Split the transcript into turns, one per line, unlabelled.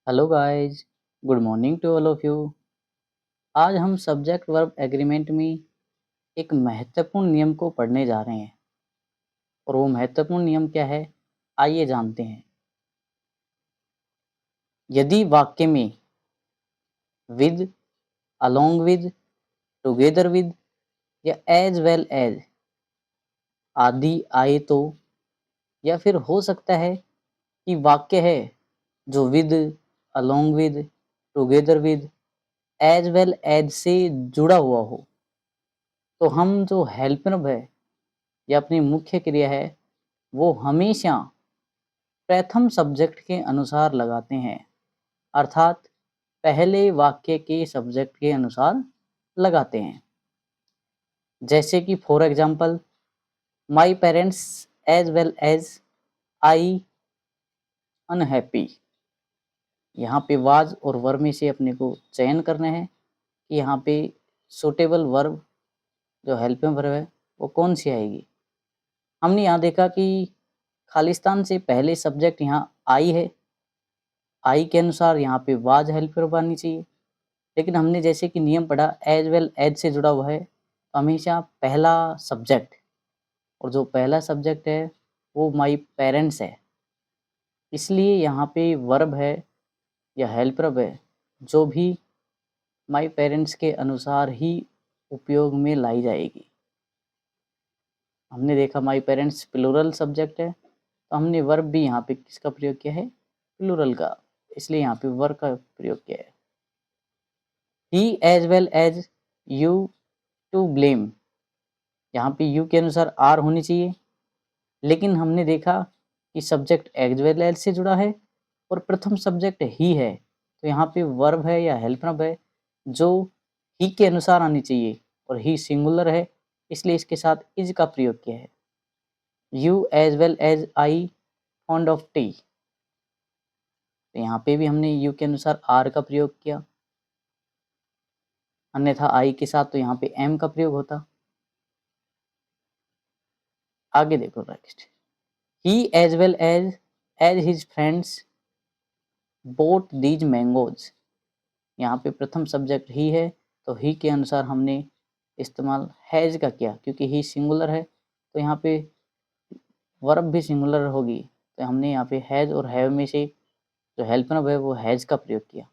Hello guys, good morning to all of you. आज हम subject verb agreement में एक महत्वपूर्ण नियम को पढ़ने जा रहे हैं और वो महत्वपूर्ण नियम क्या है, आइए जानते हैं। यदि वाक्य में with, along with, together with या एज वेल एज आदि आए तो, या फिर हो सकता है कि वाक्य है जो with, along with, together with, as well as से जुड़ा हुआ हो, तो हम जो हेल्प वर्ब है या अपनी मुख्य क्रिया है वो हमेशा प्रथम सब्जेक्ट के अनुसार लगाते हैं, अर्थात पहले वाक्य के सब्जेक्ट के अनुसार लगाते हैं। जैसे कि for example, my parents as well as I unhappy. यहाँ पे वाज और वर्ब में से अपने को चयन करना है कि यहाँ पे सुटेबल वर्ब जो हेल्पिंग वर्ब है वो कौन सी आएगी। हमने यहाँ देखा कि खालिस्तान से पहले सब्जेक्ट यहाँ आई है, आई के अनुसार यहाँ पे वाज हेल्प वर्ब आनी चाहिए। लेकिन हमने जैसे कि नियम पढ़ा एज वेल एज से जुड़ा हुआ है, तो हमेशा पहला सब्जेक्ट, और जो पहला सब्जेक्ट है वो माई पेरेंट्स है, इसलिए यहाँ पे वर्ब है या हेल्प वर्ब है जो भी माई पेरेंट्स के अनुसार ही उपयोग में लाई जाएगी। हमने देखा माई पेरेंट्स प्लूरल सब्जेक्ट है, तो हमने वर्ब भी यहाँ पे किसका प्रयोग किया है, प्लूरल का, इसलिए यहाँ पे वर्ब का प्रयोग किया है। He as well as you to blame, यहाँ पे यू के अनुसार आर होनी चाहिए, लेकिन हमने देखा कि सब्जेक्ट एज वेल एज से जुड़ा है और प्रथम सब्जेक्ट ही है, तो यहाँ पे वर्ब है या हेल्प वर्ब है जो ही के अनुसार आनी चाहिए, और ही सिंगुलर है इसलिए इसके साथ इज का प्रयोग किया है। You as well as I fond of tea, तो यहाँ पे भी हमने यू के अनुसार आर का प्रयोग किया, अन्यथा आई के साथ तो यहाँ पे एम का प्रयोग होता। आगे देखो next, he as well as his friends bought these mangoes, यहाँ पे प्रथम सब्जेक्ट ही है, तो ही के अनुसार हमने इस्तेमाल हैज का किया, क्योंकि ही सिंगुलर है तो यहाँ पे वर्ब भी सिंगुलर होगी, तो हमने यहाँ पे हैज और हैव में से जो हेल्प वर्ब है वो हैज का प्रयोग किया।